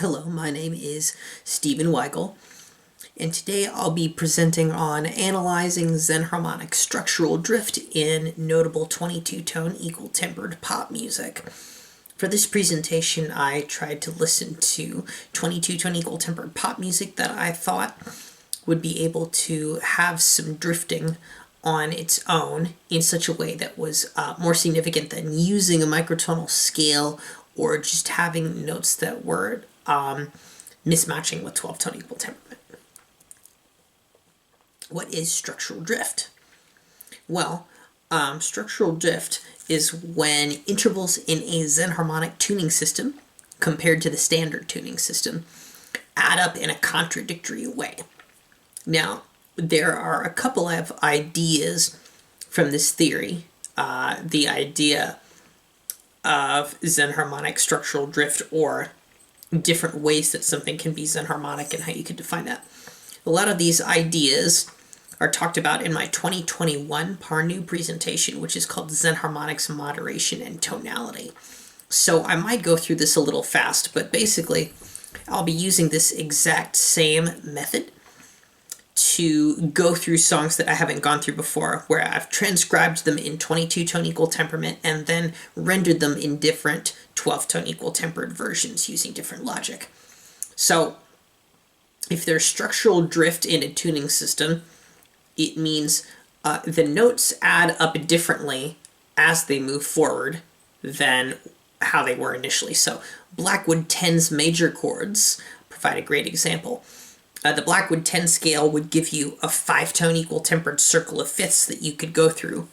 Hello, my name is Stephen Weigel, and today I'll be presenting on analyzing xenharmonic structural drift in notable 22-tone equal-tempered pop music. For this presentation, I tried to listen to 22-tone equal-tempered pop music that I thought would be able to have some drifting on its own in such a way that was more significant than using a microtonal scale or just having notes that were mismatching with 12-tone equal temperament. What is structural drift? Well, structural drift is when intervals in a xenharmonic tuning system compared to the standard tuning system add up in a contradictory way. Now, there are a couple of ideas from this theory. The idea of xenharmonic structural drift, or different ways that something can be xenharmonic and how you could define that. A lot of these ideas are talked about in my 2021 Parnu presentation, which is called Xenharmonics, Moderation, and Tonality. So I might go through this a little fast, but basically I'll be using this exact same method to go through songs that I haven't gone through before, where I've transcribed them in 22-tone equal temperament and then rendered them in different 12-tone equal tempered versions using different logic. So if there's structural drift in a tuning system, it means the notes add up differently as they move forward than how they were initially. So Blackwood 10's major chords provide a great example. The Blackwood 10 scale would give you a 5-tone equal tempered circle of fifths that you could go through,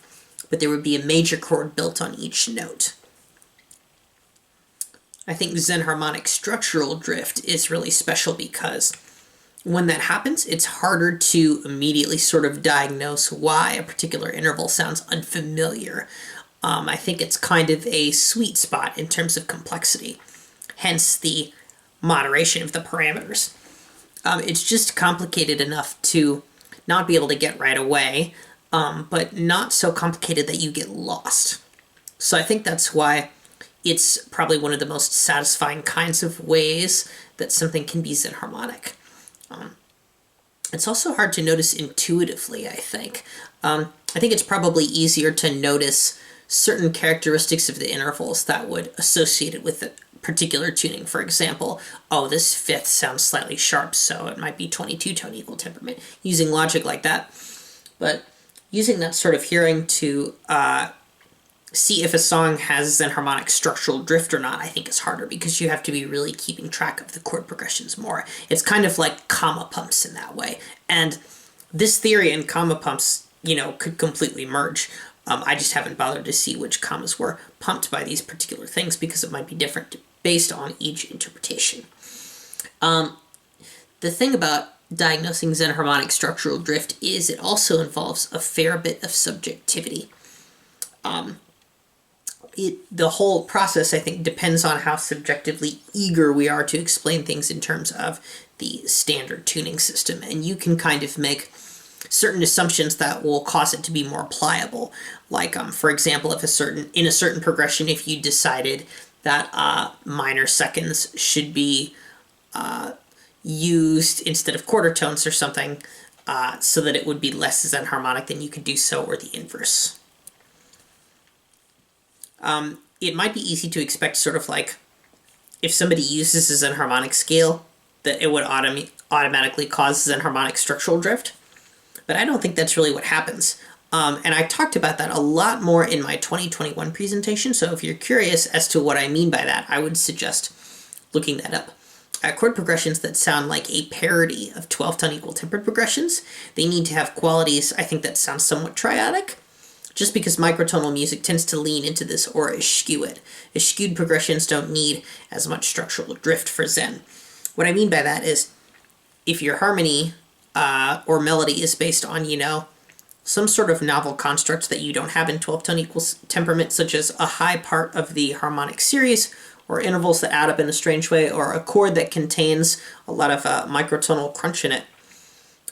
but there would be a major chord built on each note. I think xenharmonic structural drift is really special because when that happens, it's harder to immediately sort of diagnose why a particular interval sounds unfamiliar. I think it's kind of a sweet spot in terms of complexity, hence the moderation of the parameters. It's just complicated enough to not be able to get right away, but not so complicated that you get lost. So I think that's why it's probably one of the most satisfying kinds of ways that something can be xenharmonic. It's also hard to notice intuitively, I think. I think it's probably easier to notice certain characteristics of the intervals that would associate it with a particular tuning. For example, oh, this fifth sounds slightly sharp, so it might be 22-tone equal temperament, using logic like that. But using that sort of hearing to see if a song has xenharmonic structural drift or not, I think is harder because you have to be really keeping track of the chord progressions more. It's kind of like comma pumps in that way. And this theory and comma pumps, could completely merge. I just haven't bothered to see which commas were pumped by these particular things because it might be different based on each interpretation. The thing about diagnosing xenharmonic structural drift is it also involves a fair bit of subjectivity. The whole process, I think, depends on how subjectively eager we are to explain things in terms of the standard tuning system. And you can kind of make certain assumptions that will cause it to be more pliable. Like, for example, if in a certain progression, if you decided that minor seconds should be used instead of quarter tones or something, so that it would be less xenharmonic, then you could do so, or the inverse. It might be easy to expect sort of like if somebody uses a xenharmonic scale that it would automatically cause xenharmonic structural drift. But I don't think that's really what happens. And I talked about that a lot more in my 2021 presentation, so if you're curious as to what I mean by that, I would suggest looking that up. Chord progressions that sound like a parody of 12-tone equal tempered progressions, they need to have qualities, I think, that sound somewhat triadic, just because microtonal music tends to lean into this or eschew it. Eschewed progressions don't need as much structural drift for Zen. What I mean by that is, if your harmony or melody is based on, some sort of novel construct that you don't have in 12-tone equal temperament, such as a high part of the harmonic series, or intervals that add up in a strange way, or a chord that contains a lot of microtonal crunch in it,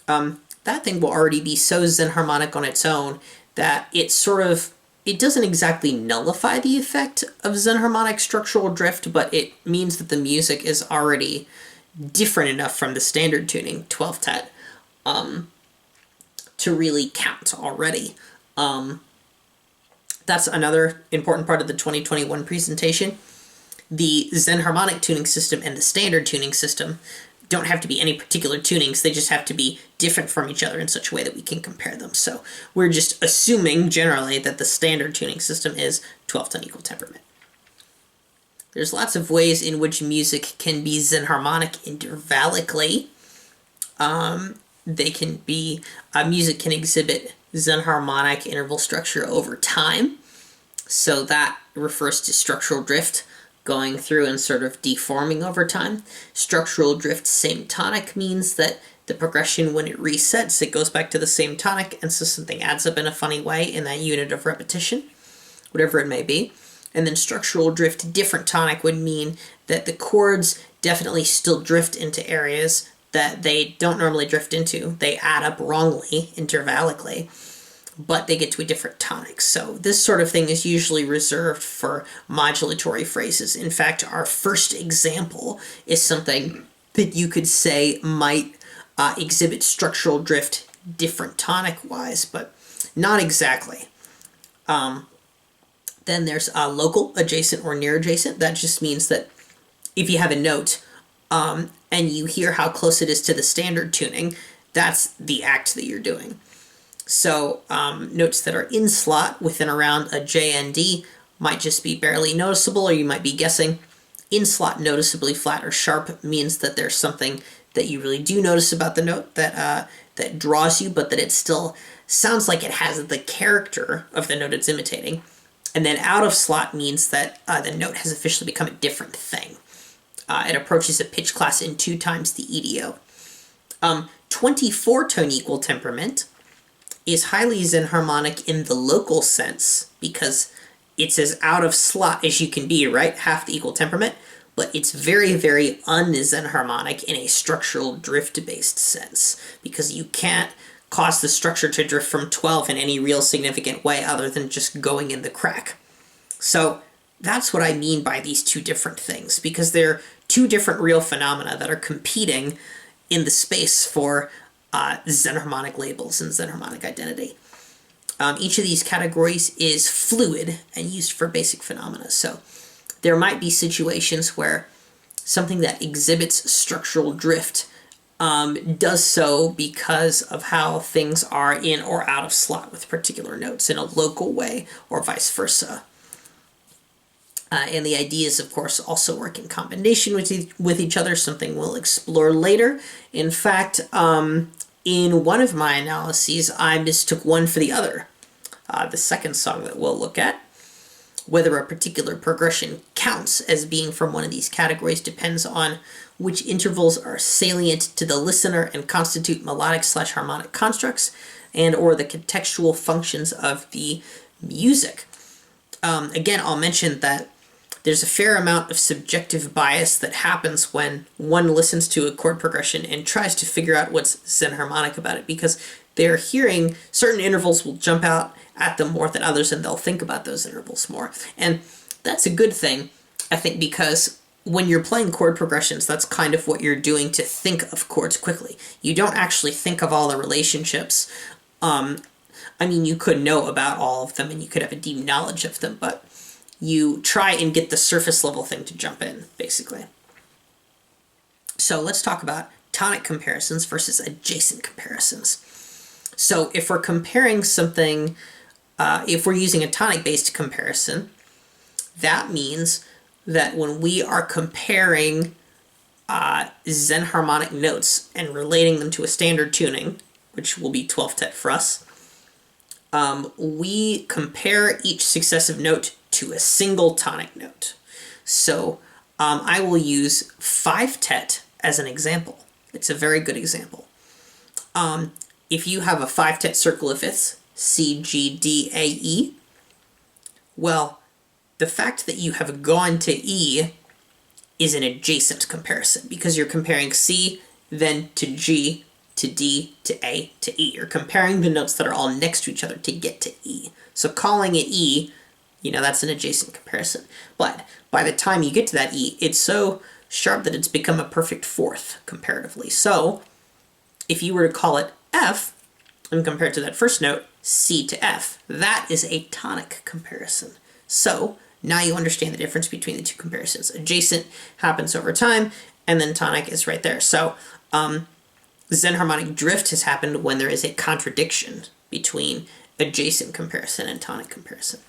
that thing will already be so xenharmonic on its own that it it doesn't exactly nullify the effect of xenharmonic structural drift, but it means that the music is already different enough from the standard tuning, 12 tet, to really count already. That's another important part of the 2021 presentation. The xenharmonic tuning system and the standard tuning system don't have to be any particular tunings, they just have to be different from each other in such a way that we can compare them. So we're just assuming generally that the standard tuning system is 12 ton equal temperament. There's lots of ways in which music can be xenharmonic intervallically. They can be, music can exhibit xenharmonic interval structure over time. So that refers to structural drift going through and sort of deforming over time. Structural drift same tonic means that the progression, when it resets, it goes back to the same tonic, and so something adds up in a funny way in that unit of repetition, whatever it may be. And then structural drift different tonic would mean that the chords definitely still drift into areas that they don't normally drift into. They add up wrongly, intervallically, but they get to a different tonic. So this sort of thing is usually reserved for modulatory phrases. In fact, our first example is something that you could say might exhibit structural drift different tonic-wise, but not exactly. Then there's local, adjacent, or near adjacent. That just means that if you have a note and you hear how close it is to the standard tuning, that's the act that you're doing. So notes that are in slot within around a J and D might just be barely noticeable, or you might be guessing. In slot noticeably flat or sharp means that there's something that you really do notice about the note that that draws you, but that it still sounds like it has the character of the note it's imitating. And then out of slot means that the note has officially become a different thing. It approaches a pitch class in 2 times the EDO. 24 tone equal temperament is highly xenharmonic in the local sense because it's as out of slot as you can be, right? Half the equal temperament, but it's very, very un-xenharmonic in a structural drift-based sense because you can't cause the structure to drift from 12 in any real significant way other than just going in the crack. So that's what I mean by these two different things, because they're two different real phenomena that are competing in the space for xenharmonic labels and xenharmonic identity. Each of these categories is fluid and used for basic phenomena. So there might be situations where something that exhibits structural drift does so because of how things are in or out of slot with particular notes in a local way, or vice versa. And the ideas, of course, also work in combination with each other, something we'll explore later. In fact, in one of my analyses, I mistook one for the other. The second song that we'll look at, whether a particular progression counts as being from one of these categories depends on which intervals are salient to the listener and constitute melodic/harmonic constructs, and or the contextual functions of the music. Again, I'll mention that there's a fair amount of subjective bias that happens when one listens to a chord progression and tries to figure out what's xenharmonic about it, because they're hearing certain intervals will jump out at them more than others, and they'll think about those intervals more. And that's a good thing, I think, because when you're playing chord progressions, that's kind of what you're doing to think of chords quickly. You don't actually think of all the relationships. I mean, you could know about all of them and you could have a deep knowledge of them, but you try and get the surface level thing to jump in, basically. So let's talk about tonic comparisons versus adjacent comparisons. So if we're comparing something, if we're using a tonic-based comparison, that means that when we are comparing xenharmonic notes and relating them to a standard tuning, which will be 12 tet for us, we compare each successive note to a single tonic note. So I will use 5 tet as an example. It's a very good example. If you have a 5 tet circle of fifths, C, G, D, A, E, well, the fact that you have gone to E is an adjacent comparison because you're comparing C, then to G, to D to A to E. You're comparing the notes that are all next to each other to get to E. So calling it E, that's an adjacent comparison. But by the time you get to that E, it's so sharp that it's become a perfect fourth comparatively. So if you were to call it F and compare it to that first note, C to F, that is a tonic comparison. So now you understand the difference between the two comparisons. Adjacent happens over time, and then tonic is right there. So xenharmonic drift has happened when there is a contradiction between adjacent comparison and tonic comparison.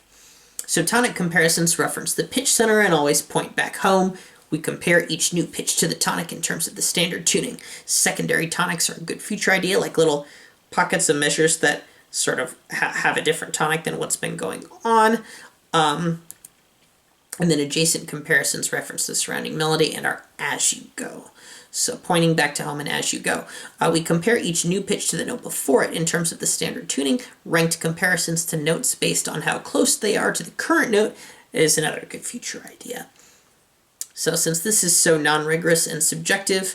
So tonic comparisons reference the pitch center and always point back home. We compare each new pitch to the tonic in terms of the standard tuning. Secondary tonics are a good future idea, like little pockets of measures that sort of have a different tonic than what's been going on. And then adjacent comparisons reference the surrounding melody and are as you go. So pointing back to home and as you go. We compare each new pitch to the note before it in terms of the standard tuning. Ranked comparisons to notes based on how close they are to the current note is another good future idea. So since this is so non-rigorous and subjective,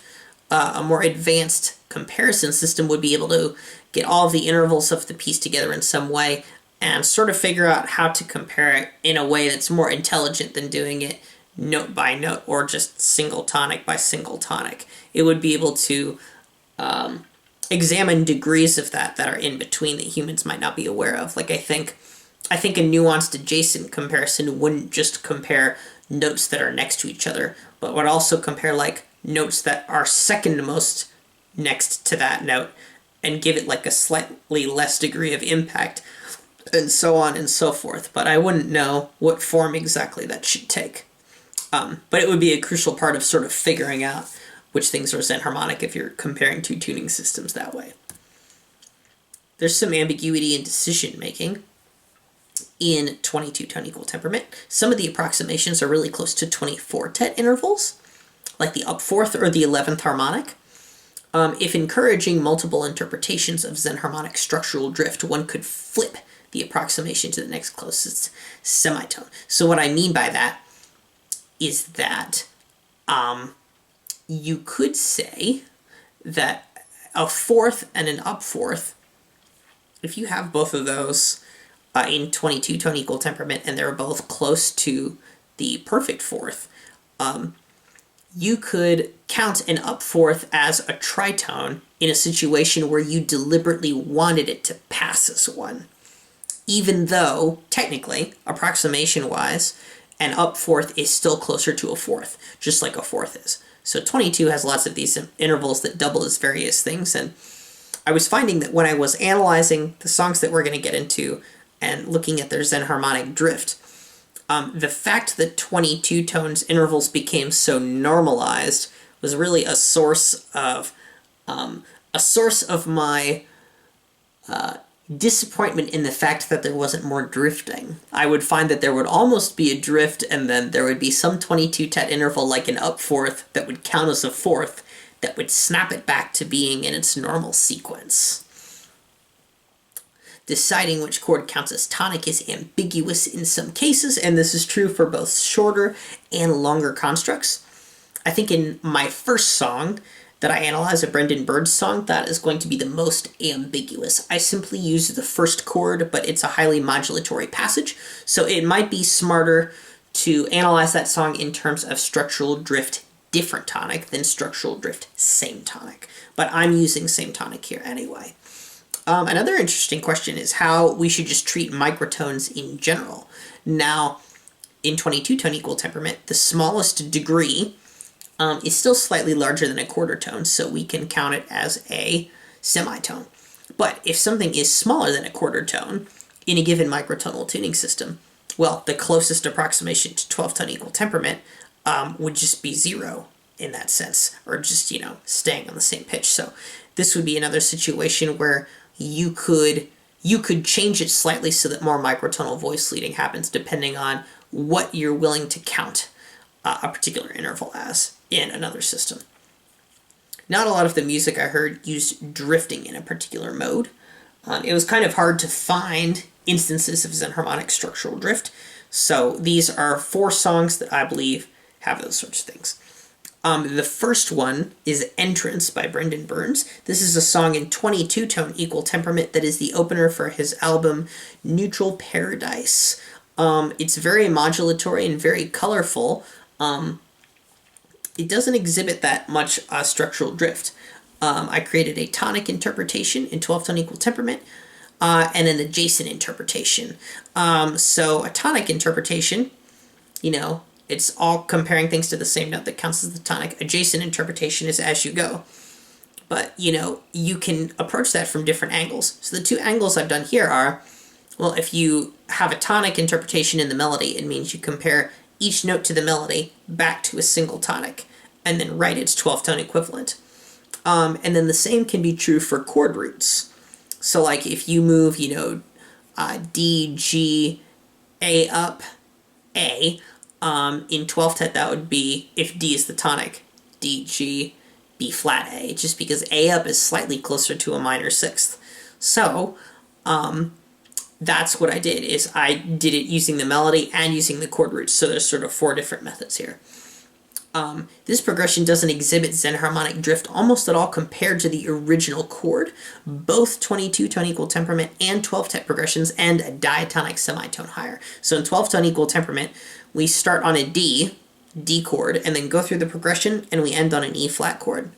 a more advanced comparison system would be able to get all of the intervals of the piece together in some way and sort of figure out how to compare it in a way that's more intelligent than doing it note by note or just single tonic by single tonic. It would be able to examine degrees of that are in between that humans might not be aware of. Like I think a nuanced adjacent comparison wouldn't just compare notes that are next to each other, but would also compare like notes that are second most next to that note and give it like a slightly less degree of impact, and so on and so forth. But I wouldn't know what form exactly that should take. But it would be a crucial part of sort of figuring out which things are xenharmonic if you're comparing two tuning systems that way. There's some ambiguity in decision making in 22 tone equal temperament. Some of the approximations are really close to 24 TET intervals, like the up fourth or the 11th harmonic. If encouraging multiple interpretations of xenharmonic structural drift, one could flip the approximation to the next closest semitone. So what I mean by that is that you could say that a fourth and an up fourth, if you have both of those in 22 tone equal temperament and they're both close to the perfect fourth, you could count an up fourth as a tritone in a situation where you deliberately wanted it to pass as one, even though technically, approximation-wise, an up fourth is still closer to a fourth, just like a fourth is. So 22 has lots of these intervals that double as various things, and I was finding that when I was analyzing the songs that we're going to get into and looking at their xenharmonic drift, the fact that 22 tones intervals became so normalized was really a source of my disappointment in the fact that there wasn't more drifting. I would find that there would almost be a drift, and then there would be some 22 TET interval like an up fourth that would count as a fourth that would snap it back to being in its normal sequence. Deciding which chord counts as tonic is ambiguous in some cases, and this is true for both shorter and longer constructs. I think in my first song that I analyze, a Brendan Byrnes song, that is going to be the most ambiguous. I simply use the first chord, but it's a highly modulatory passage, so it might be smarter to analyze that song in terms of structural drift different tonic than structural drift same tonic. But I'm using same tonic here anyway. Another interesting question is how we should just treat microtones in general. Now, in 22 tone equal temperament, the smallest degree is still slightly larger than a quarter tone, so we can count it as a semitone. But if something is smaller than a quarter tone in a given microtonal tuning system, well, the closest approximation to 12 tone equal temperament would just be 0 in that sense, or just, staying on the same pitch. So this would be another situation where you could change it slightly so that more microtonal voice leading happens depending on what you're willing to count a particular interval as in another system. Not a lot of the music I heard used drifting in a particular mode. It was kind of hard to find instances of xenharmonic structural drift, so these are 4 songs that I believe have those sorts of things. The first one is Entrance by Byrnes. This is a song in 22-tone equal temperament that is the opener for his album Neutral Paradise. It's very modulatory and very colorful. It doesn't exhibit that much structural drift. I created a tonic interpretation in 12-tone equal temperament and an adjacent interpretation. So a tonic interpretation, it's all comparing things to the same note that counts as the tonic. Adjacent interpretation is as you go. But, you can approach that from different angles. So the two angles I've done here are, well, if you have a tonic interpretation in the melody, it means you compare each note to the melody back to a single tonic and then write its 12-tone equivalent. And then the same can be true for chord roots. So like if you move, D, G, A up, A, in 12th TET that would be, if D is the tonic, D, G, B flat A, just because A up is slightly closer to a minor sixth. So, that's what I did, is I did it using the melody and using the chord roots, so there's sort of 4 different methods here. This progression doesn't exhibit xenharmonic drift almost at all compared to the original chord. Both 22-tone equal temperament and 12th TET progressions end a diatonic semitone higher. So in 12-tone equal temperament, we start on a D chord, and then go through the progression, and we end on an E flat chord.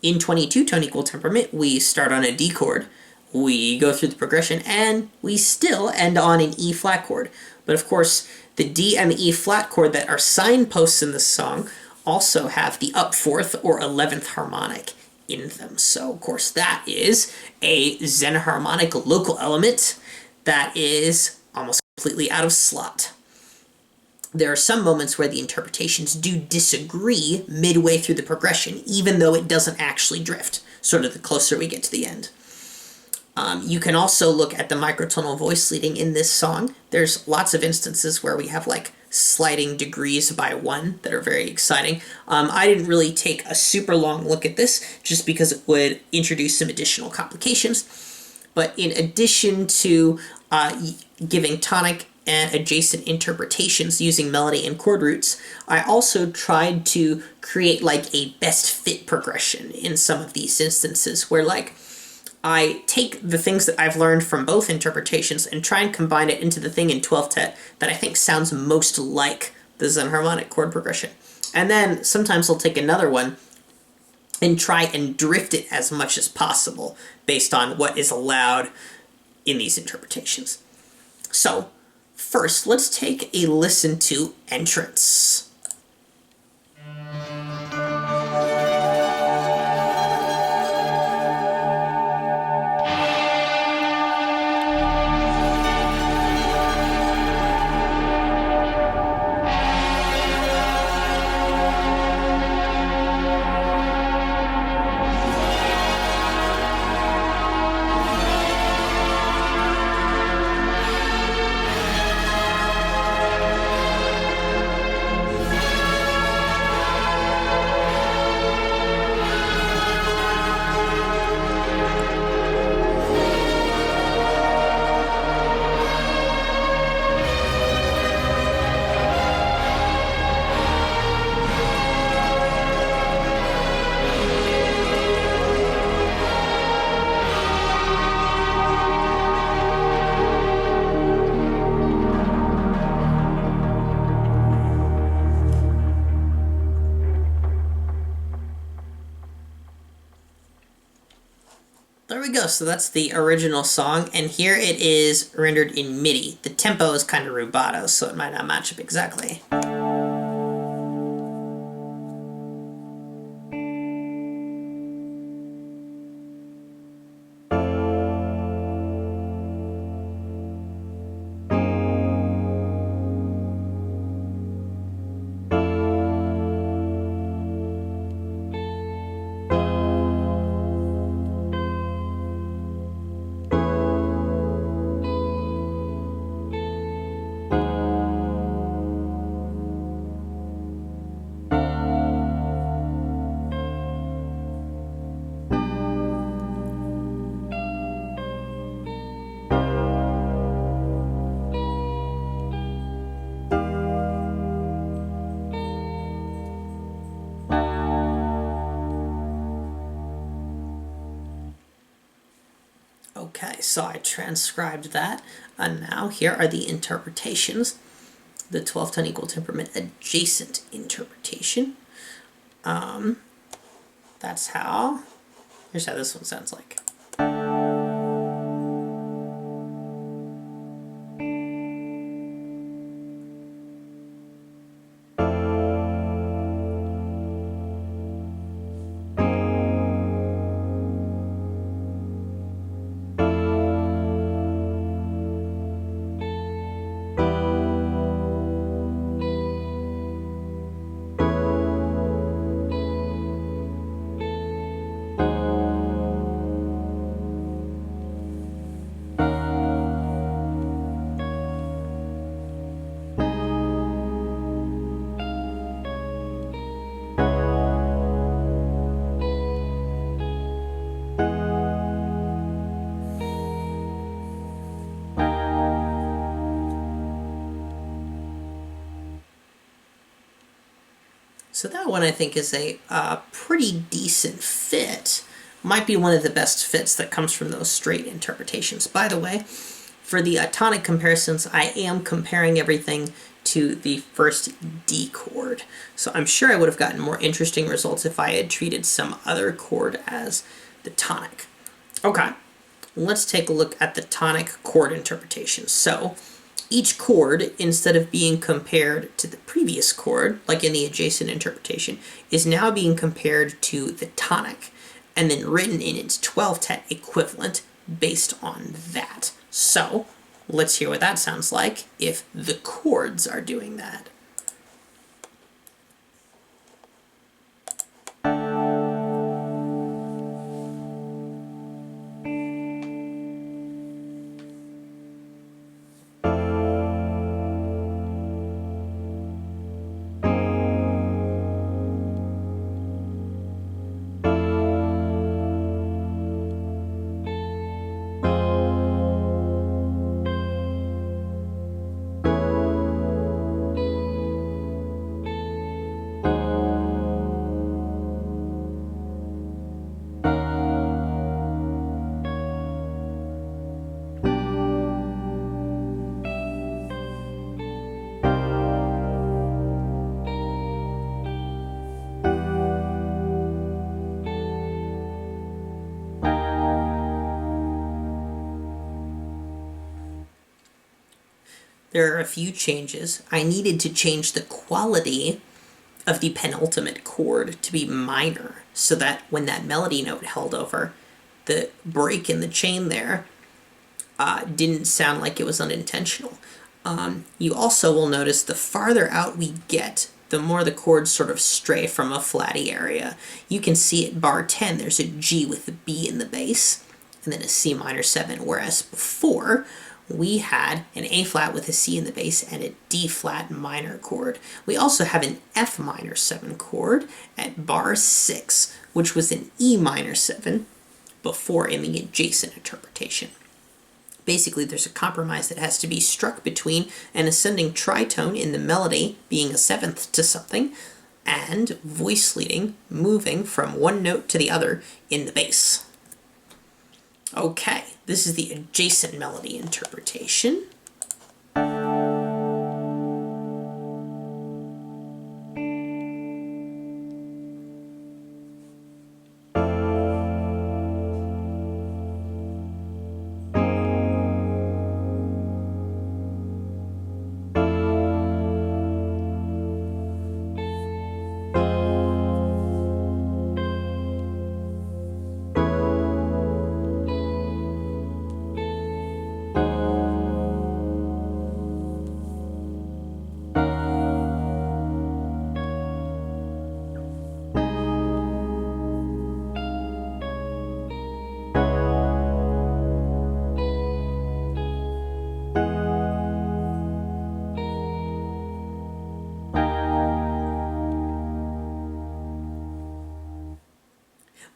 In 22-tone equal temperament, we start on a D chord, we go through the progression, and we still end on an E flat chord. But of course, the D and the E flat chord that are signposts in this song also have the up 4th or 11th harmonic in them. So, of course, that is a xenharmonic local element that is almost completely out of slot. There are some moments where the interpretations do disagree midway through the progression, even though it doesn't actually drift, sort of the closer we get to the end. You can also look at the microtonal voice leading in this song. There's lots of instances where we have like sliding degrees by 1 that are very exciting. I didn't really take a super long look at this just because it would introduce some additional complications. But in addition to giving tonic and adjacent interpretations using melody and chord roots, I also tried to create like a best fit progression in some of these instances where like I take the things that I've learned from both interpretations and try and combine it into the thing in 12th TET that I think sounds most like the xenharmonic chord progression. And then sometimes I'll take another one and try and drift it as much as possible based on what is allowed in these interpretations. So, first, let's take a listen to Entrance. There we go, so that's the original song, and here it is rendered in MIDI. The tempo is kind of rubato, so it might not match up exactly. Okay, so I transcribed that, and now here are the interpretations. The 12th unequal temperament adjacent interpretation. That's how, here's how this one sounds like. So that one I think is a pretty decent fit. Might be one of the best fits that comes from those straight interpretations. By the way, for the tonic comparisons, I am comparing everything to the first D chord. So I'm sure I would have gotten more interesting results if I had treated some other chord as the tonic. Okay, let's take a look at the tonic chord interpretation. So each chord, instead of being compared to the previous chord, like in the adjacent interpretation, is now being compared to the tonic, and then written in its 12-tet equivalent based on that. So, let's hear what that sounds like if the chords are doing that. There are a few changes. I needed to change the quality of the penultimate chord to be minor, so that when that melody note held over, the break in the chain there didn't sound like it was unintentional. You also will notice the farther out we get, the more the chords sort of stray from a flatty area. You can see at bar 10 there's a G with a B in the bass, and then a C minor 7, whereas before we had an A flat with a C in the bass and a D flat minor chord. We also have an F minor 7 chord at bar 6, which was an E minor 7 before in the adjacent interpretation. Basically, there's a compromise that has to be struck between an ascending tritone in the melody being a seventh to something and voice leading moving from one note to the other in the bass. Okay, this is the adjacent melody interpretation.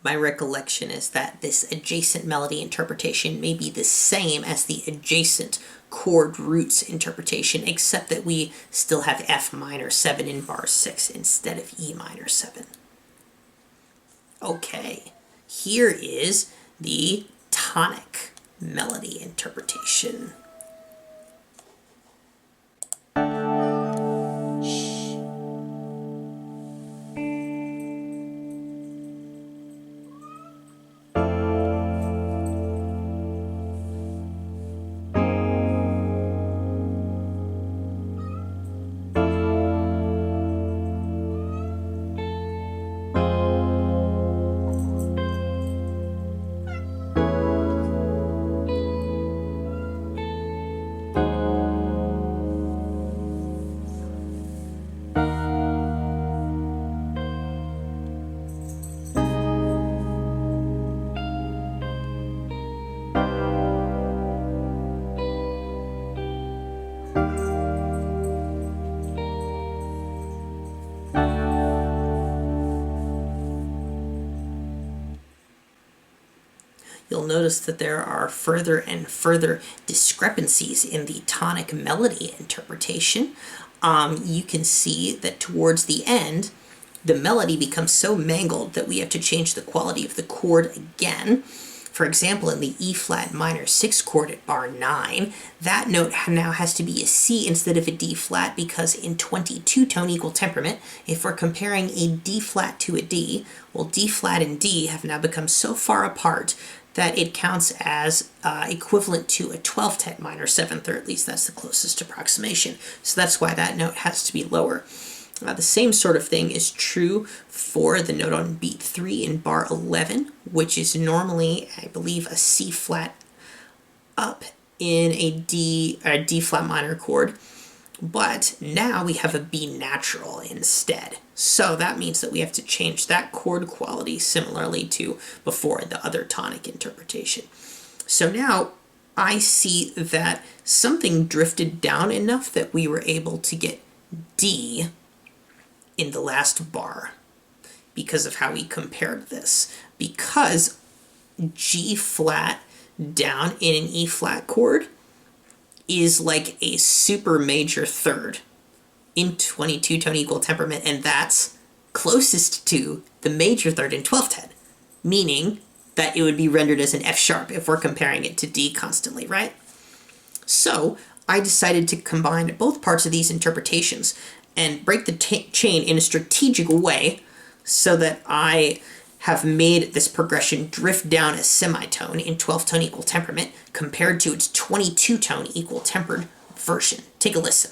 My recollection is that this adjacent melody interpretation may be the same as the adjacent chord roots interpretation, except that we still have F minor 7 in bar 6 instead of E minor 7. Okay, here is the tonic melody interpretation. You'll notice that there are further and further discrepancies in the tonic melody interpretation. You can see that towards the end, the melody becomes so mangled that we have to change the quality of the chord again. For example, in the E flat minor 6 chord at bar 9, that note now has to be a C instead of a D flat, because in 22 tone equal temperament, if we're comparing a D flat to a D, well, D flat and D have now become so far apart that it counts as equivalent to a 12th TET minor 7th, or at least that's the closest approximation. So that's why that note has to be lower. The same sort of thing is true for the note on beat 3 in bar 11, which is normally, I believe, a C flat up in a D flat minor chord, but now we have a B natural instead. So that means that we have to change that chord quality similarly to before the other tonic interpretation. So now I see that something drifted down enough that we were able to get D in the last bar because of how we compared this. Because G flat down in an E flat chord is like a super major third in 22 tone equal temperament, and that's closest to the major third in 12th TET, meaning that it would be rendered as an F sharp if we're comparing it to D constantly, right? So I decided to combine both parts of these interpretations and break the chain in a strategic way so that I have made this progression drift down a semitone in 12 tone equal temperament compared to its 22 tone equal tempered version. Take a listen.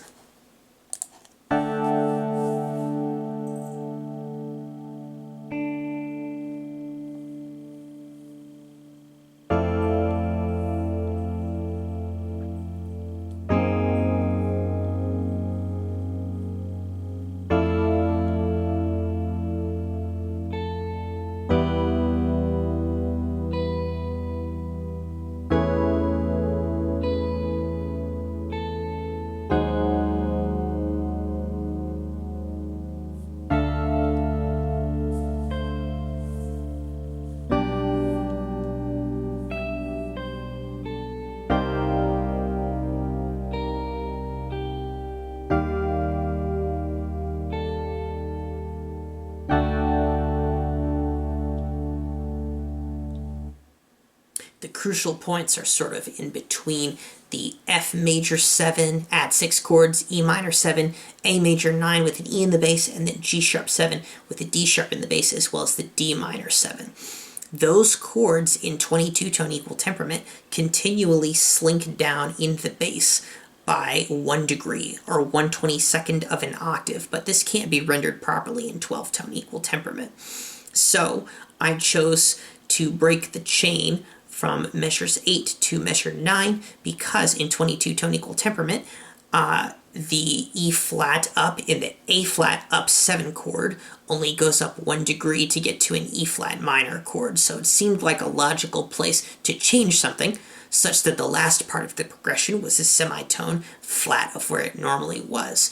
The crucial points are sort of in between the F major 7 at 6 chords, E minor 7, A major 9 with an E in the bass, and then G sharp 7 with a D sharp in the bass, as well as the D minor 7. Those chords in 22 tone equal temperament continually slink down in the bass by 1 degree or 1/22 of an octave, but this can't be rendered properly in 12 tone equal temperament. So I chose to break the chain from measures 8 to measure 9 because in 22 tone equal temperament, the E flat up in the A flat up 7 chord only goes up 1 degree to get to an E flat minor chord. So it seemed like a logical place to change something such that the last part of the progression was a semitone flat of where it normally was.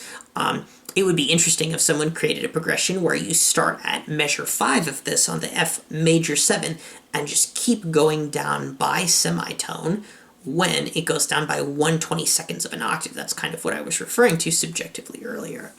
It would be interesting if someone created a progression where you start at measure 5 of this on the F major 7 and just keep going down by semitone when it goes down by 1/22 of an octave. That's kind of what I was referring to subjectively earlier.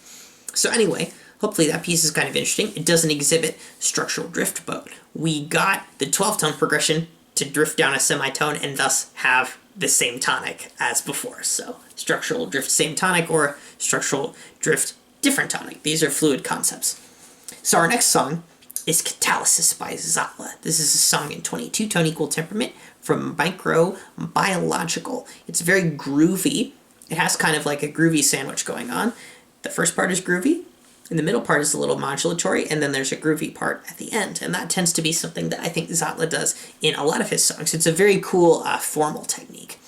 So anyway, hopefully that piece is kind of interesting. It doesn't exhibit structural drift, but we got the 12 tone progression to drift down a semitone and thus have the same tonic as before. So structural drift same tonic or structural drift different tonic. These are fluid concepts. So our next song is Catalysis by Xatla. This is a song in 22-tone equal temperament from Microbiological. It's very groovy. It has kind of like a groovy sandwich going on. The first part is groovy, and the middle part is a little modulatory, and then there's a groovy part at the end. And that tends to be something that I think Xatla does in a lot of his songs. It's a very cool formal technique.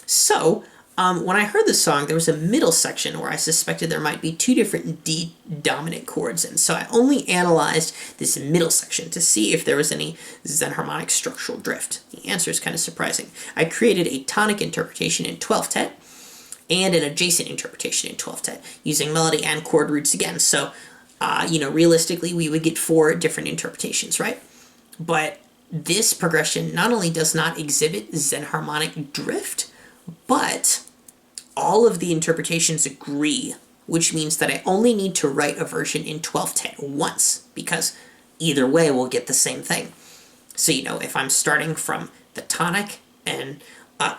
So when I heard this song, there was a middle section where I suspected there might be two different D dominant chords, and so I only analyzed this middle section to see if there was any xenharmonic structural drift. The answer is kind of surprising. I created a tonic interpretation in 12th TET and an adjacent interpretation in 12th TET using melody and chord roots again. So, realistically, we would get 4 different interpretations, right? But this progression not only does not exhibit xenharmonic drift, but all of the interpretations agree, which means that I only need to write a version in 12th TET once, because either way we'll get the same thing. So, if I'm starting from the tonic and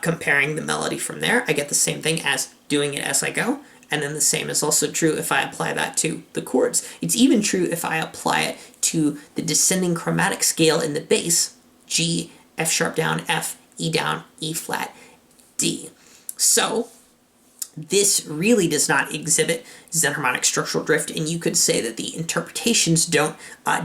comparing the melody from there, I get the same thing as doing it as I go, and then the same is also true if I apply that to the chords. It's even true if I apply it to the descending chromatic scale in the bass, G, F sharp down, F, E down, E flat, D. So this really does not exhibit xenharmonic structural drift, and you could say that the interpretations don't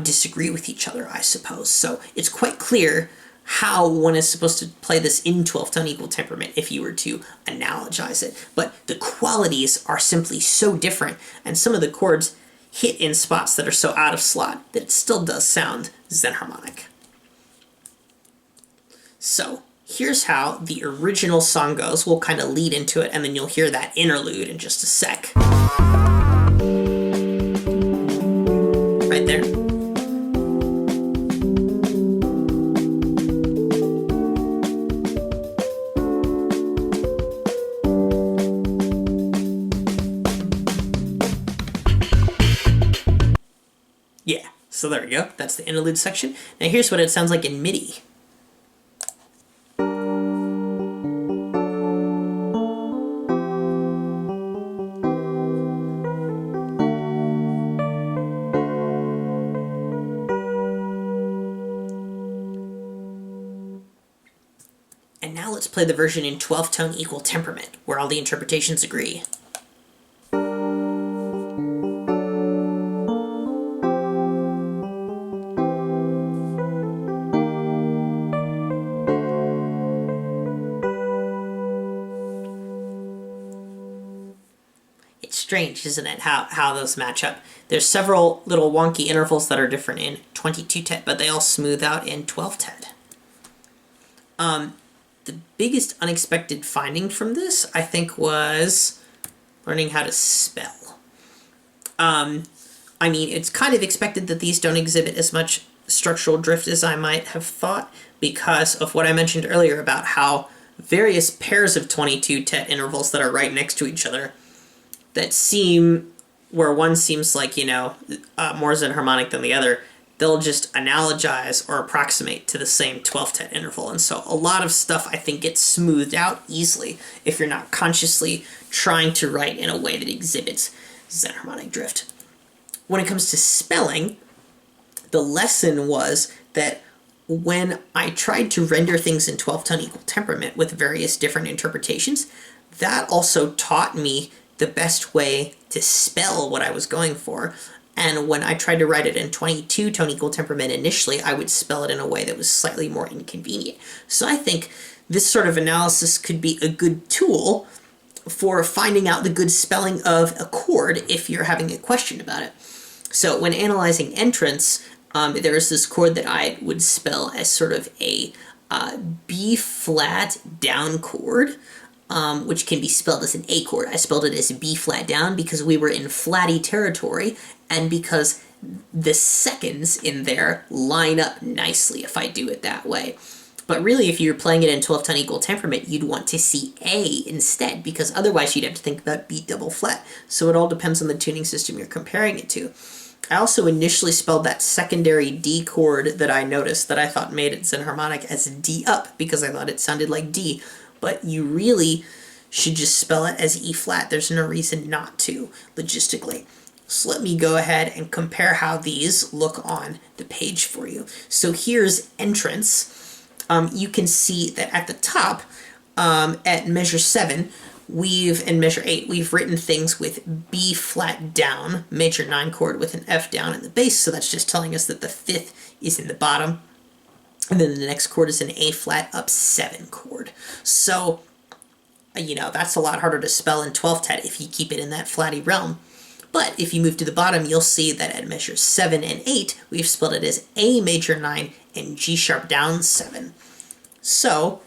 disagree with each other, I suppose. So it's quite clear how one is supposed to play this in 12th tone equal temperament if you were to analogize it. But the qualities are simply so different, and some of the chords hit in spots that are so out of slot that it still does sound xenharmonic. So here's how the original song goes. We'll kind of lead into it, and then you'll hear that interlude in just a sec. Right there. Yeah, so there we go. That's the interlude section. Now here's what it sounds like in MIDI. And now let's play the version in 12th tone equal temperament, where all the interpretations agree. It's strange, isn't it, how those match up. There's several little wonky intervals that are different in 22 TET, but they all smooth out in 12 TET. The biggest unexpected finding from this, I think, was learning how to spell. It's kind of expected that these don't exhibit as much structural drift as I might have thought because of what I mentioned earlier about how various pairs of 22 TET intervals that are right next to each other that seem, where one seems like, more xenharmonic than the other, they'll just analogize or approximate to the same 12th TET interval. And so a lot of stuff, I think, gets smoothed out easily if you're not consciously trying to write in a way that exhibits xenharmonic drift. When it comes to spelling, the lesson was that when I tried to render things in 12th tone equal temperament with various different interpretations, that also taught me the best way to spell what I was going for. And when I tried to write it in 22 tone equal temperament initially, I would spell it in a way that was slightly more inconvenient. So I think this sort of analysis could be a good tool for finding out the good spelling of a chord if you're having a question about it. So when analyzing entrance, there's this chord that I would spell as sort of a B flat down chord, which can be spelled as an A chord. I spelled it as B flat down because we were in flatty territory and because the seconds in there line up nicely if I do it that way. But really, if you're playing it in 12th tone equal temperament, you'd want to see A instead, because otherwise you'd have to think about B double flat. So it all depends on the tuning system you're comparing it to. I also initially spelled that secondary D chord that I noticed that I thought made it xenharmonic as D up because I thought it sounded like D, but you really should just spell it as E flat. There's no reason not to, logistically. So let me go ahead and compare how these look on the page for you. So here's entrance. You can see that at the top, at measure 7, and measure 8, we've written things with B flat down, major 9 chord with an F down in the bass, so that's just telling us that the 5th is in the bottom, and then the next chord is an A flat up 7 chord. So, that's a lot harder to spell in 12th TET if you keep it in that flatty realm. But if you move to the bottom, you'll see that at measures 7 and 8, we've spelled it as A major 9 and G sharp down 7. So,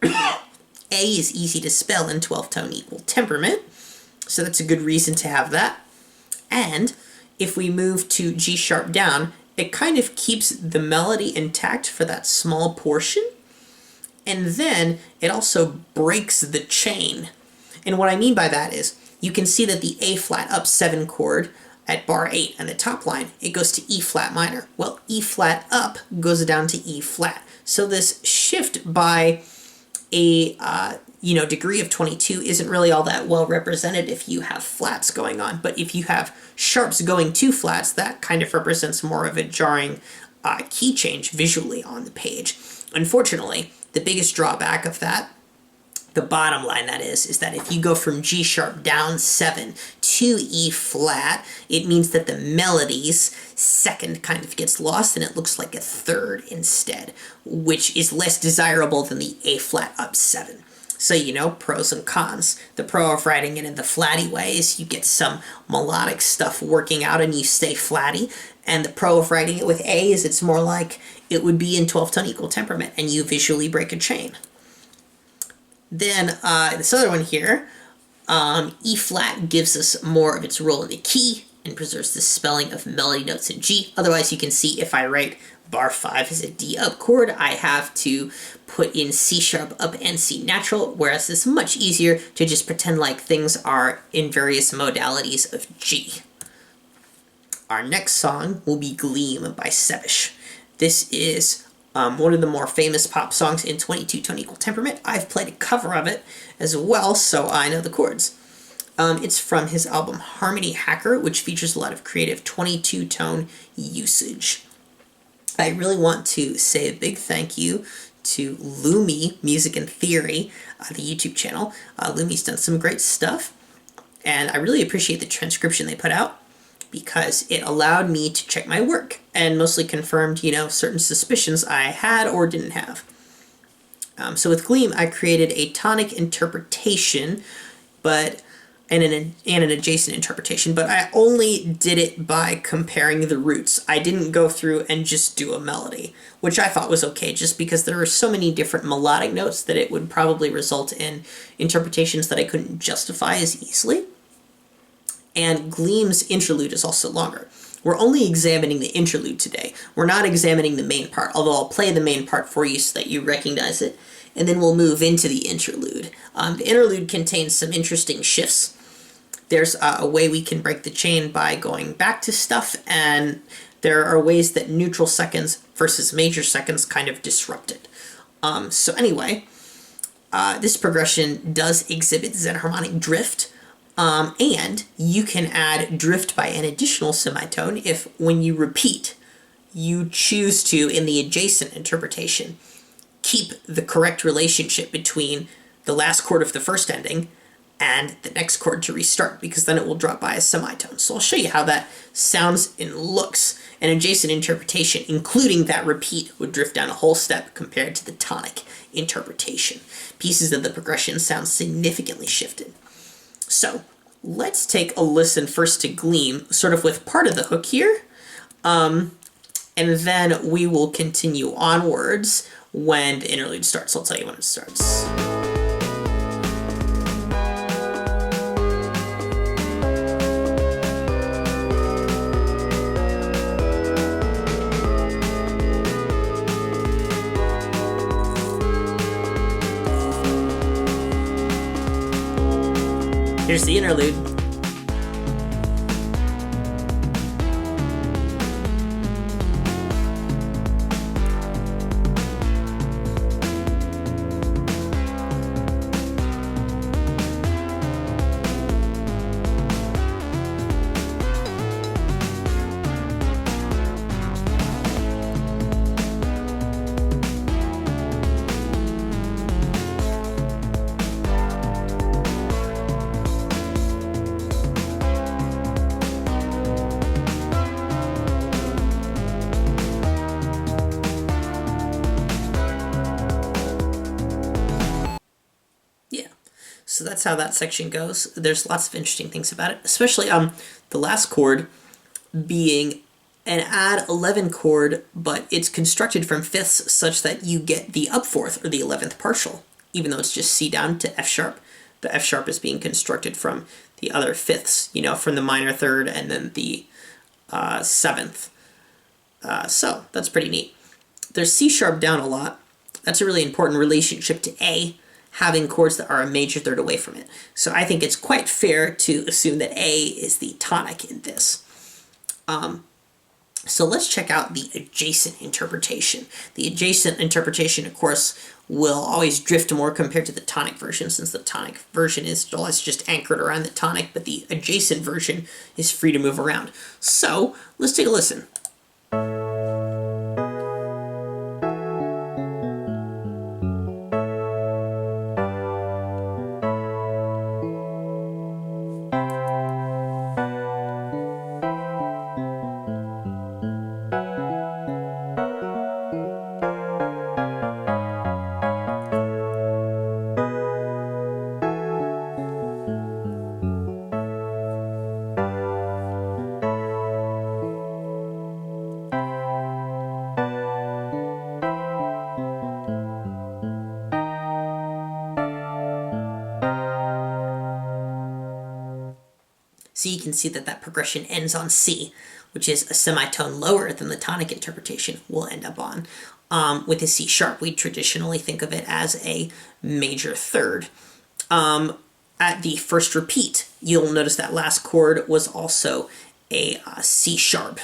A is easy to spell in 12th tone equal temperament, so that's a good reason to have that. And if we move to G sharp down, it kind of keeps the melody intact for that small portion, and then it also breaks the chain. And what I mean by that is, you can see that the A flat up 7 chord at bar 8 and the top line, it goes to E flat minor. Well, E flat up goes down to E flat. So this shift by a degree of 22 isn't really all that well represented if you have flats going on. But if you have sharps going to flats, that kind of represents more of a jarring key change visually on the page. Unfortunately, the biggest drawback of that, the bottom line that is that if you go from G sharp down 7 to E flat, it means that the melody's second kind of gets lost and it looks like a third instead, which is less desirable than the A flat up 7. So, pros and cons. The pro of writing it in the flatty way is you get some melodic stuff working out and you stay flatty. And the pro of writing it with A is it's more like it would be in 12th tone equal temperament and you visually break a chain. Then this other one here, E flat gives us more of its role in the key and preserves the spelling of melody notes in G. Otherwise, you can see if I write bar 5 as a D up chord, I have to put in C sharp up and C natural, whereas it's much easier to just pretend like things are in various modalities of G. Our next song will be Gleam by Sevish. This is one of the more famous pop songs in 22-tone equal temperament. I've played a cover of it as well, so I know the chords. It's from his album Harmony Hacker, which features a lot of creative 22-tone usage. I really want to say a big thank you to Lumi Music and Theory, the YouTube channel. Lumi's done some great stuff, and I really appreciate the transcription they put out, because it allowed me to check my work and mostly confirmed, certain suspicions I had or didn't have. So with Gleam, I created a tonic interpretation, and an adjacent interpretation, but I only did it by comparing the roots. I didn't go through and just do a melody, which I thought was okay, just because there are so many different melodic notes that it would probably result in interpretations that I couldn't justify as easily. And Gleam's interlude is also longer. We're only examining the interlude today. We're not examining the main part, although I'll play the main part for you so that you recognize it, and then we'll move into the interlude. The interlude contains some interesting shifts. There's a way we can break the chain by going back to stuff, and there are ways that neutral seconds versus major seconds kind of disrupt it. So anyway, this progression does exhibit xenharmonic drift, and you can add drift by an additional semitone if, when you repeat, you choose to, in the adjacent interpretation, keep the correct relationship between the last chord of the first ending and the next chord to restart, because then it will drop by a semitone. So I'll show you how that sounds and looks. An adjacent interpretation, including that repeat, would drift down a whole step compared to the tonic interpretation. Pieces of the progression sound significantly shifted. So let's take a listen first to Gleam, sort of with part of the hook here, and then we will continue onwards when the interlude starts. I'll tell you when it starts. Here's the interlude. So that's how that section goes. There's lots of interesting things about it, especially the last chord being an add 11 chord, but it's constructed from fifths such that you get the up fourth or the 11th partial, even though it's just C down to F sharp. The F sharp is being constructed from the other fifths, from the minor third and then the seventh. So that's pretty neat. There's C sharp down a lot. That's a really important relationship to A, having chords that are a major third away from it. So I think it's quite fair to assume that A is the tonic in this. So let's check out the adjacent interpretation. The adjacent interpretation, of course, will always drift more compared to the tonic version, since the tonic version is always just anchored around the tonic, but the adjacent version is free to move around. So let's take a listen. So you can see that that progression ends on C, which is a semitone lower than the tonic interpretation we'll end up on. With a C sharp, we traditionally think of it as a major third. At the first repeat, you'll notice that last chord was also a C sharp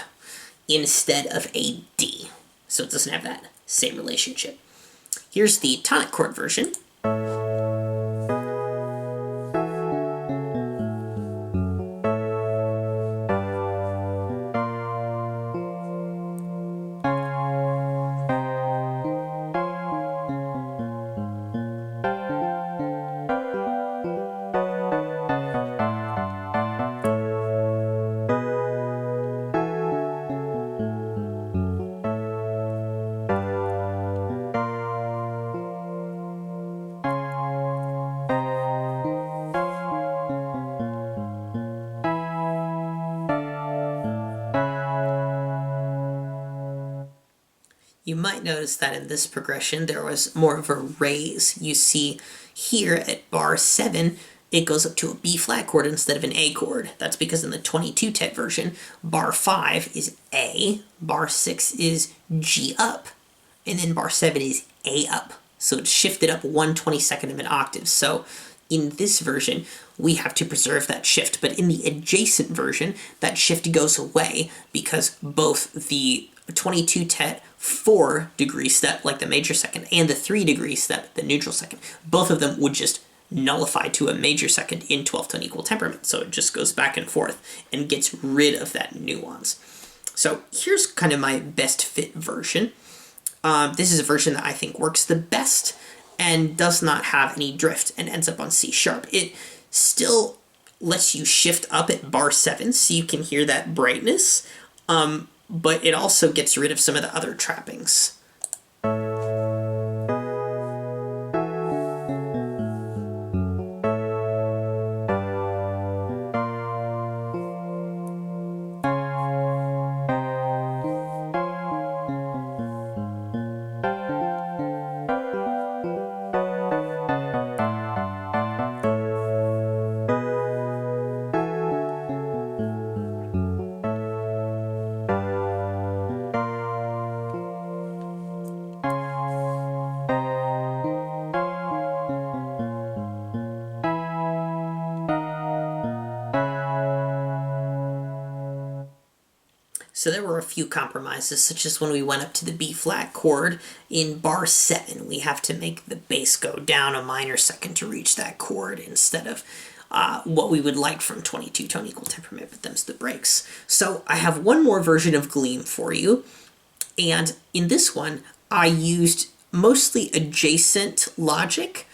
instead of a D. So it doesn't have that same relationship. Here's the tonic chord version. You might notice that in this progression there was more of a raise. You see here at bar 7 it goes up to a B flat chord instead of an A chord. That's because in the 22 TET version, bar 5 is A, bar 6 is G up, and then bar 7 is A up. So it's shifted up 1/22 of an octave. So in this version, we have to preserve that shift. But in the adjacent version, that shift goes away because both the 22 TET 4 degree step, like the major second, and the 3 degree step, the neutral second, both of them would just nullify to a major second in 12th tone equal temperament. So it just goes back and forth and gets rid of that nuance. So here's kind of my best fit version. This is a version that I think works the best and does not have any drift and ends up on C sharp. It still lets you shift up at bar 7 so you can hear that brightness, but it also gets rid of some of the other trappings. So there were a few compromises, such as when we went up to the B flat chord in bar 7, we have to make the bass go down a minor second to reach that chord instead of what we would like from 22 tone equal temperament, but them's the breaks. So I have one more version of Gleam for you, and in this one I used mostly adjacent logic,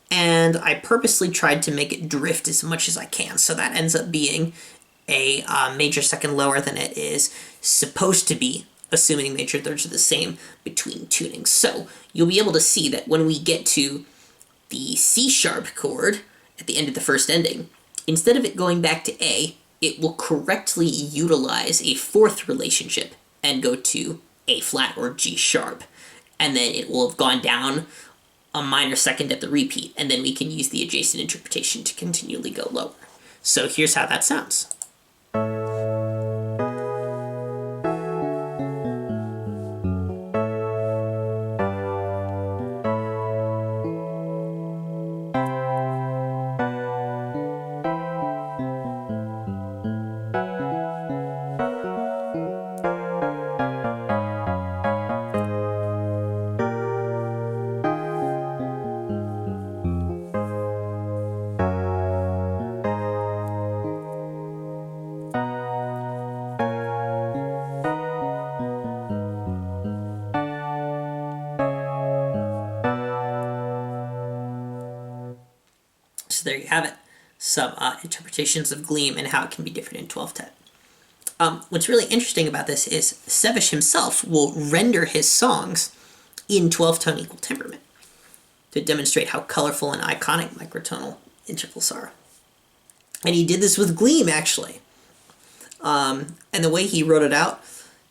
and I purposely tried to make it drift as much as I can, so that ends up being a major second lower than it is supposed to be, assuming major thirds are the same between tunings. So you'll be able to see that when we get to the C sharp chord at the end of the first ending, instead of it going back to A, it will correctly utilize a fourth relationship and go to A flat or G sharp. And then it will have gone down a minor second at the repeat, and then we can use the adjacent interpretation to continually go lower. So here's how that sounds. So there you have it, some interpretations of Gleam and how it can be different in 12 TET. What's really interesting about this is Sevish himself will render his songs in 12-tone equal temperament to demonstrate how colorful and iconic microtonal intervals are. And he did this with Gleam, actually. And the way he wrote it out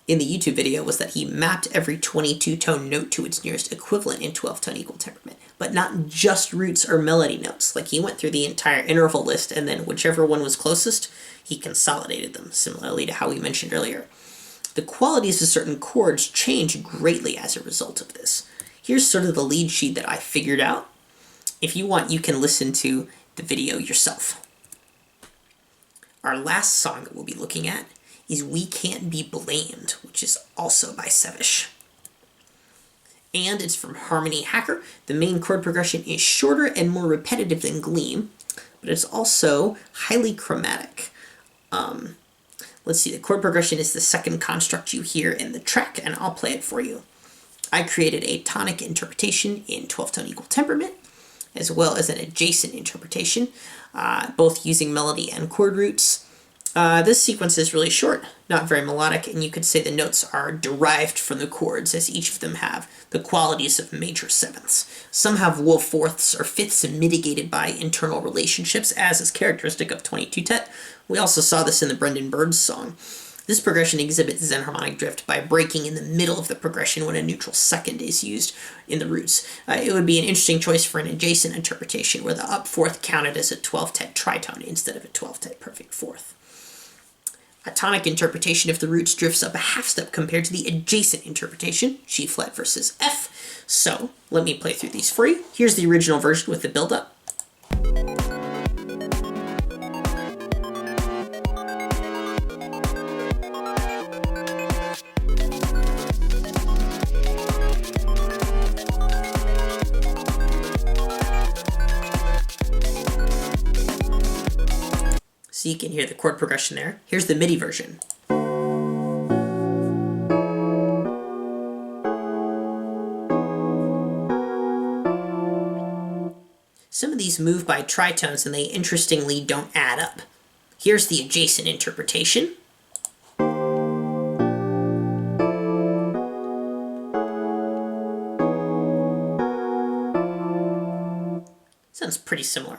in the YouTube video was that he mapped every 22-tone note to its nearest equivalent in 12-tone equal temperament, but not just roots or melody notes. Like, he went through the entire interval list, and then whichever one was closest, he consolidated them, similarly to how we mentioned earlier. The qualities of certain chords change greatly as a result of this. Here's sort of the lead sheet that I figured out. If you want, you can listen to the video yourself. Our last song that we'll be looking at is We Can't Be Blamed, which is also by Sevish. And it's from Harmony Hacker. The main chord progression is shorter and more repetitive than Gleam, but it's also highly chromatic. Let's see, the chord progression is the second construct you hear in the track, and I'll play it for you. I created a tonic interpretation in 12-tone equal temperament, as well as an adjacent interpretation, both using melody and chord roots. This sequence is really short, not very melodic, and you could say the notes are derived from the chords, as each of them have the qualities of major sevenths. Some have wool fourths or fifths mitigated by internal relationships, as is characteristic of 22 TET. We also saw this in the Brendan Byrnes song. This progression exhibits xenharmonic drift by breaking in the middle of the progression when a neutral second is used in the roots. It would be an interesting choice for an adjacent interpretation where the up fourth counted as a 12 TET tritone instead of a 12 TET perfect fourth. A tonic interpretation of the roots drifts up a half step compared to the adjacent interpretation, G flat versus F. So let me play through these for you. Here's the original version with the build-up. So you can hear the chord progression there. Here's the MIDI version. Some of these move by tritones and they interestingly don't add up. Here's the adjacent interpretation. Sounds pretty similar.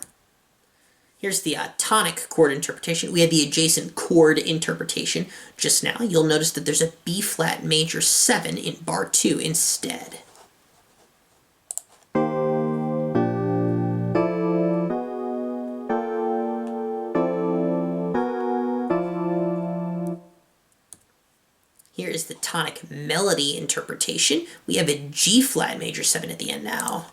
Here's the tonic chord interpretation. We had the adjacent chord interpretation just now. You'll notice that there's a B flat major 7 in bar 2 instead. Here is the tonic melody interpretation. We have a G flat major 7 at the end now.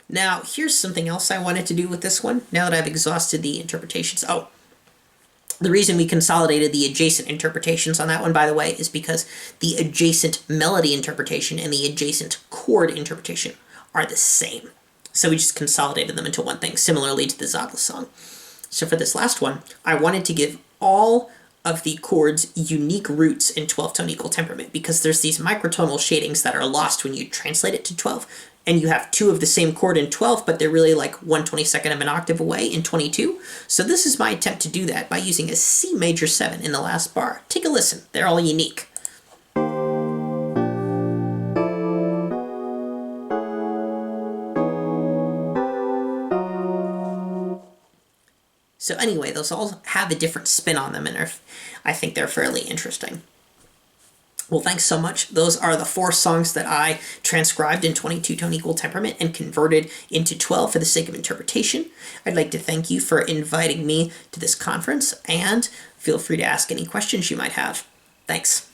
Now, here's something else I wanted to do with this one, now that I've exhausted the interpretations. Oh, the reason we consolidated the adjacent interpretations on that one, by the way, is because the adjacent melody interpretation and the adjacent chord interpretation are the same. So we just consolidated them into one thing, similarly to the Zadla song. So for this last one, I wanted to give all of the chord's unique roots in 12-tone equal temperament, because there's these microtonal shadings that are lost when you translate it to 12, and you have two of the same chord in 12, but they're really like 1/22 of an octave away in 22. So this is my attempt to do that by using a C major 7 in the last bar. Take a listen, they're all unique. So anyway, those all have a different spin on them, and I think they're fairly interesting. Well, thanks so much. Those are the 4 songs that I transcribed in 22-tone equal temperament and converted into 12 for the sake of interpretation. I'd like to thank you for inviting me to this conference, and feel free to ask any questions you might have. Thanks.